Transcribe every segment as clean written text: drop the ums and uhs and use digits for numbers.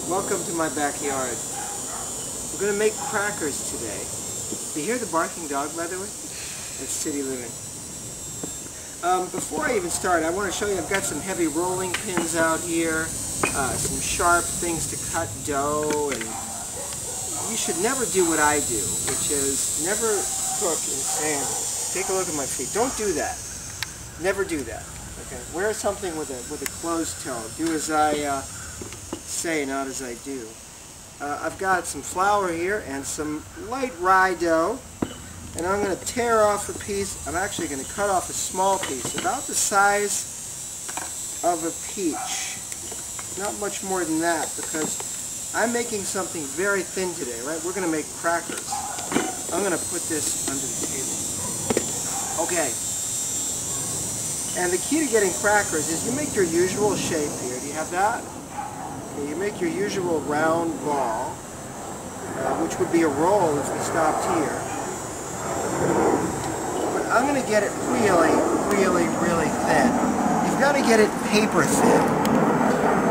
Welcome to my backyard. We're going to make crackers today. You hear the barking dog, by the way? That's city living. Before I even start, I want to show you I've got some heavy rolling pins out here, some sharp things to cut dough, and you should never do what I do, which is never cook in sandals. Take a look at my feet. Don't do that. Never do that. Okay? Wear something with a closed toe. Do as I say, not as I do. I've got some flour here and some light rye dough, and I'm going to tear off a piece. I'm actually going to cut off a small piece, about the size of a peach. Not much more than that, because I'm making something very thin today, right? We're going to make crackers. I'm going to put this under the table. Okay. And the key to getting crackers is you make your usual shape here. Do you have that? Okay, you make your usual round ball, which would be a roll if we stopped here. But I'm going to get it really, really, really thin. You've got to get it paper thin.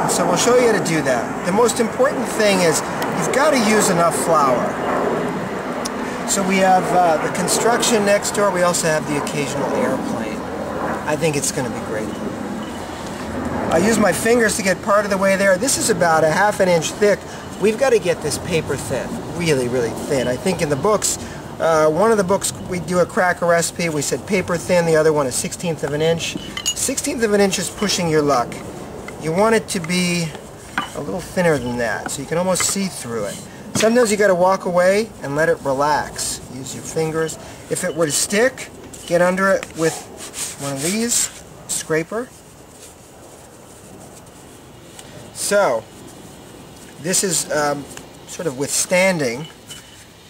And so we'll show you how to do that. The most important thing is you've got to use enough flour. So we have the construction next door. We also have the occasional airplane. I think it's going to be great. I use my fingers to get part of the way there. This is about a ½ an inch thick. We've got to get this paper thin, really, really thin. I think in the books, one of the books we do a cracker recipe, we said paper thin, the other one is 1/16 of an inch. 1/16 of an inch is pushing your luck. You want it to be a little thinner than that, so you can almost see through it. Sometimes you got to walk away and let it relax. Use your fingers. If it were to stick, get under it with one of these, scraper. So, this is sort of withstanding.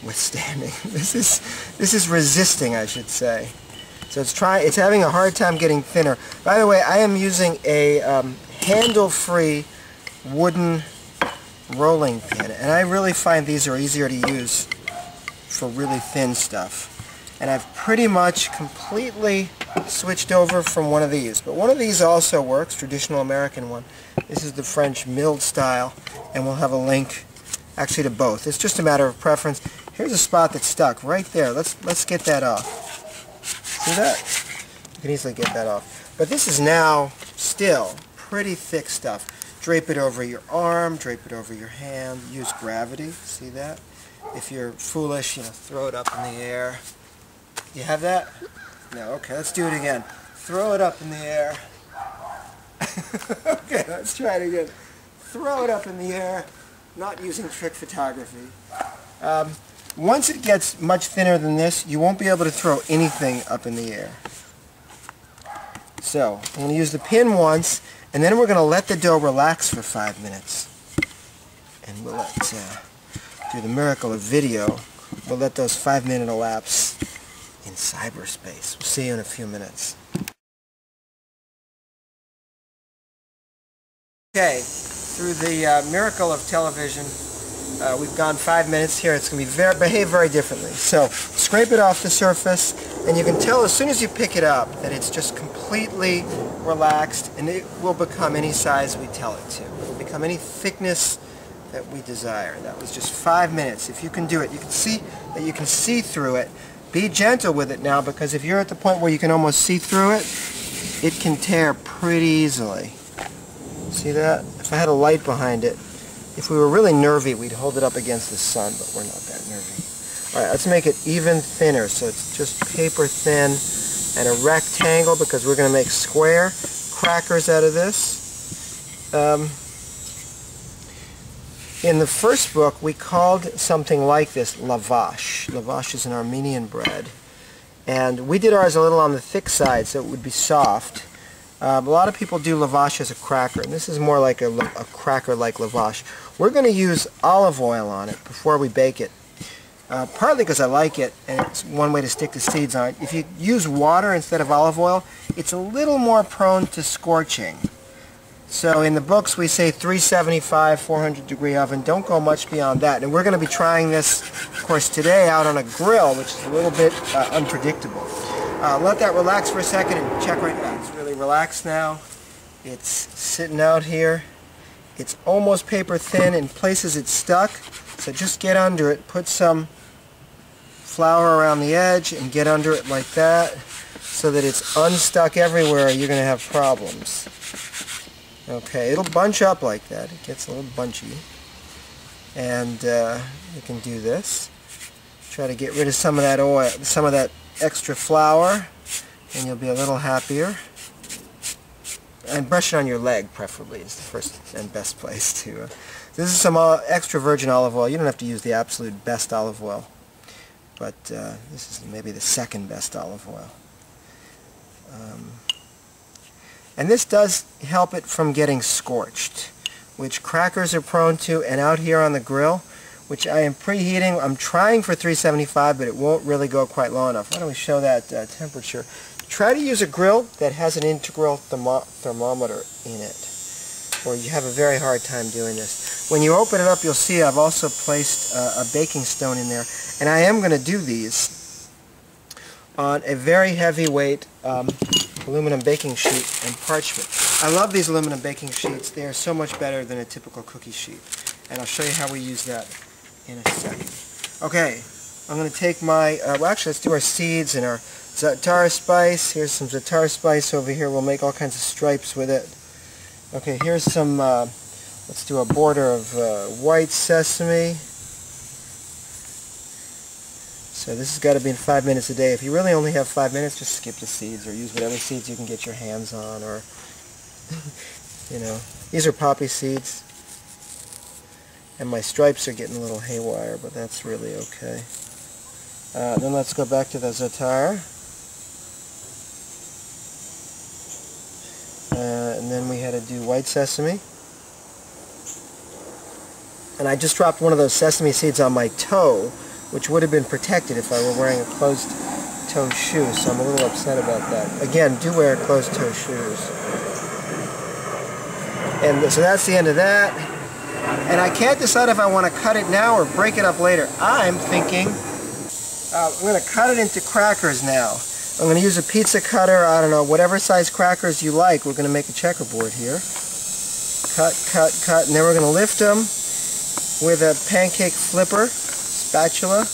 This is resisting, I should say. So it's having a hard time getting thinner. By the way, I am using a handle-free wooden rolling pin, and I really find these are easier to use for really thin stuff. And I've pretty much completely switched over from one of these. But one of these also works, traditional American one. This is the French milled style, and we'll have a link actually to both. It's just a matter of preference. Here's a spot that's stuck right there. Let's get that off. See that? You can easily get that off. But this is now still pretty thick stuff. Drape it over your arm, drape it over your hand, use gravity. See that? If you're foolish, throw it up in the air. You have that? No, okay, let's do it again. Throw it up in the air. Okay, let's try it again. Throw it up in the air, not using trick photography. Once it gets much thinner than this, you won't be able to throw anything up in the air. So, I'm going to use the pin once, and then we're going to let the dough relax for 5 minutes. And we'll let, through the miracle of video, we'll let those 5-minute elapse in cyberspace. We'll see you in a few minutes. Okay, through the miracle of television, we've gone 5 minutes here. It's going to behave very differently. So, scrape it off the surface, and you can tell as soon as you pick it up that it's just completely relaxed, and it will become any size we tell it to. It will become any thickness that we desire. That was just 5 minutes. If you can do it, you can see that you can see through it. Be gentle with it now, because if you're at the point where you can almost see through it, it can tear pretty easily. See that? If I had a light behind it, if we were really nervy, we'd hold it up against the sun, but we're not that nervy. Alright, let's make it even thinner, so it's just paper thin and a rectangle, because we're going to make square crackers out of this. In the first book, we called something like this lavash. Lavash is an Armenian bread. And we did ours a little on the thick side, so it would be soft. A lot of people do lavash as a cracker, and this is more like a cracker like lavash. We're going to use olive oil on it before we bake it. Partly because I like it, and it's one way to stick the seeds on it. If you use water instead of olive oil, it's a little more prone to scorching. So in the books we say 375, 400 degree oven. Don't go much beyond that. And we're going to be trying this, of course, today out on a grill, which is a little bit unpredictable. Let that relax for a second and check right back. It's really relaxed now. It's sitting out here. It's almost paper thin. In places it's stuck, so just get under it. Put some flour around the edge and get under it like that so that it's unstuck everywhere. You're going to have problems. Okay, it'll bunch up like that. It gets a little bunchy. And you can do this. Try to get rid of some of that oil, some of that extra flour, and you'll be a little happier. And brush it on your leg, preferably, is the first and best place to. This is some extra virgin olive oil. You don't have to use the absolute best olive oil, but this is maybe the second best olive oil. And this does help it from getting scorched, which crackers are prone to, and out here on the grill, which I am preheating. I'm trying for 375, but it won't really go quite low enough. Why don't we show that temperature? Try to use a grill that has an integral thermometer in it, or you have a very hard time doing this. When you open it up, you'll see I've also placed a baking stone in there, and I am going to do these on a very heavyweight aluminum baking sheet and parchment. I love these aluminum baking sheets. They are so much better than a typical cookie sheet, and I'll show you how we use that in a second. Okay, I'm going to take my, well actually let's do our seeds and our za'atar spice. Here's some za'atar spice over here. We'll make all kinds of stripes with it. Okay, here's some, let's do a border of white sesame. So this has got to be in 5 minutes a day. If you really only have 5 minutes, just skip the seeds or use whatever seeds you can get your hands on, or, you know, these are poppy seeds. And my stripes are getting a little haywire, but that's really okay. Then let's go back to the za'atar. And then we had to do white sesame. And I just dropped one of those sesame seeds on my toe, which would have been protected if I were wearing a closed-toe shoe, so I'm a little upset about that. Again, do wear closed-toe shoes. And so that's the end of that. And I can't decide if I want to cut it now or break it up later. I'm thinking I'm going to cut it into crackers now. I'm going to use a pizza cutter, I don't know, whatever size crackers you like. We're going to make a checkerboard here. Cut, cut, cut, and then we're going to lift them with a pancake flipper, spatula.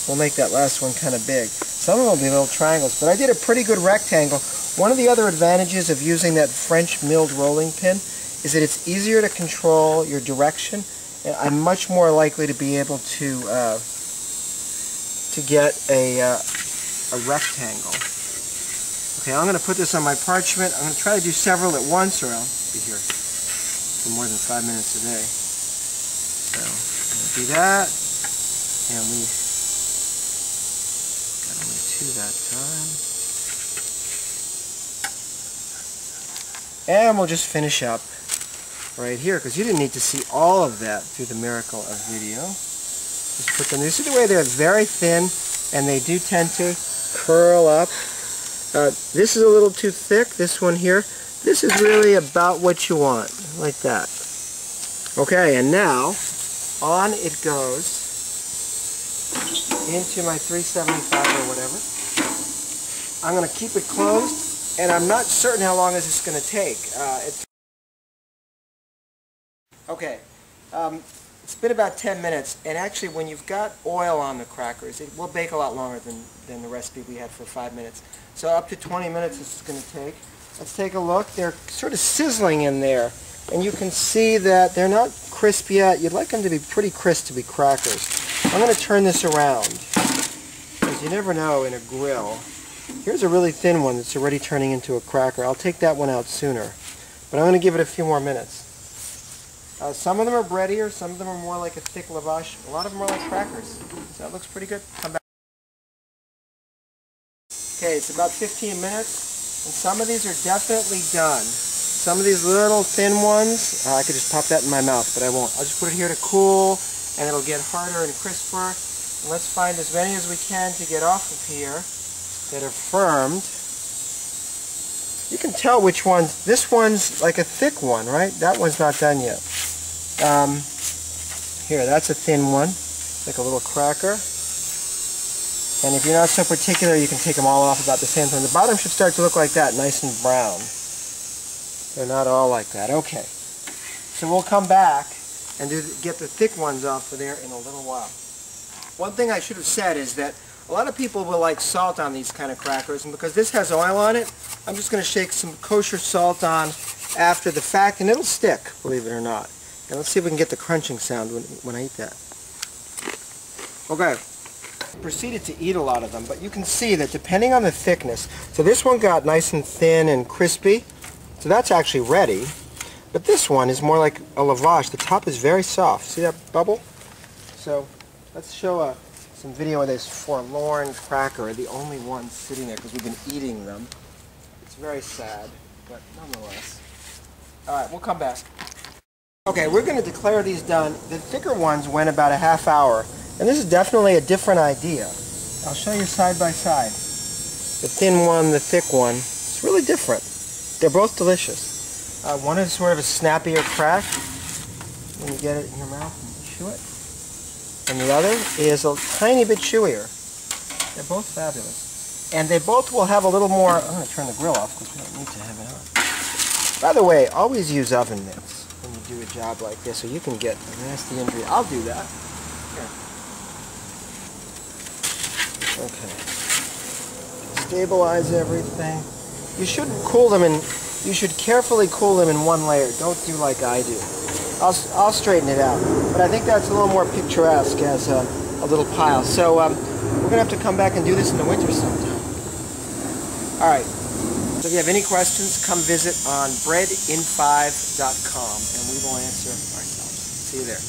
We'll make that last one kind of big. Some of them will be little triangles, but I did a pretty good rectangle. One of the other advantages of using that French milled rolling pin is that it's easier to control your direction, and I'm much more likely to be able to get a rectangle. Okay, I'm going to put this on my parchment. I'm going to try to do several at once, or I'll be here for more than 5 minutes a day. So I'm going to do that, and we got only 2 that time. And we'll just finish up right here, because you didn't need to see all of that through the miracle of video. Just put them, you see the way they're very thin, and they do tend to curl up. This is a little too thick, this one here. This is really about what you want, like that. Okay, and now, on it goes into my 375 or whatever. I'm going to keep it closed, and I'm not certain how long this is going to take. Okay, it's been about 10 minutes, and actually when you've got oil on the crackers, it will bake a lot longer than the recipe we had for 5 minutes. So up to 20 minutes this is going to take. Let's take a look. They're sort of sizzling in there, and you can see that they're not crisp yet. You'd like them to be pretty crisp to be crackers. I'm going to turn this around, because you never know in a grill. Here's a really thin one that's already turning into a cracker. I'll take that one out sooner, but I'm going to give it a few more minutes. Some of them are breadier, some of them are more like a thick lavash. A lot of them are like crackers. So that looks pretty good. Come back. Okay, it's about 15 minutes, and some of these are definitely done. Some of these little thin ones, I could just pop that in my mouth, but I won't. I'll just put it here to cool, and it'll get harder and crisper. And let's find as many as we can to get off of here that are firmed. You can tell which ones. This one's like a thick one, right? That one's not done yet. Here, that's a thin one, like a little cracker. And if you're not so particular, you can take them all off about the same time. The bottom should start to look like that, nice and brown. They're not all like that. Okay. So we'll come back and get the thick ones off of there in a little while. One thing I should have said is that a lot of people will like salt on these kind of crackers, and because this has oil on it, I'm just going to shake some kosher salt on after the fact, and it'll stick, believe it or not. And let's see if we can get the crunching sound when I eat that. Okay. Proceeded to eat a lot of them, but you can see that depending on the thickness, so this one got nice and thin and crispy, so that's actually ready, but this one is more like a lavash. The top is very soft. See that bubble? So let's show some video of this forlorn cracker, the only one sitting there because we've been eating them. It's very sad, but nonetheless. Alright, we'll come back. Okay, we're going to declare these done. The thicker ones went about a half hour. And this is definitely a different idea. I'll show you side by side. The thin one, the thick one. It's really different. They're both delicious. One is sort of a snappier crack when you get it in your mouth and chew it. And the other is a tiny bit chewier. They're both fabulous. And they both will have a little more... I'm going to turn the grill off because we don't need to have it on. By the way, always use oven mitts when you do a job like this, or you can get a nasty injury. I'll do that. Here. Okay. Stabilize everything. You shouldn't cool them in, you should carefully cool them in one layer. Don't do like I do. I'll straighten it out. But I think that's a little more picturesque as a little pile. So we're going to have to come back and do this in the winter sometime. Alright. So if you have any questions, come visit on breadin5.com and we will answer ourselves. See you there.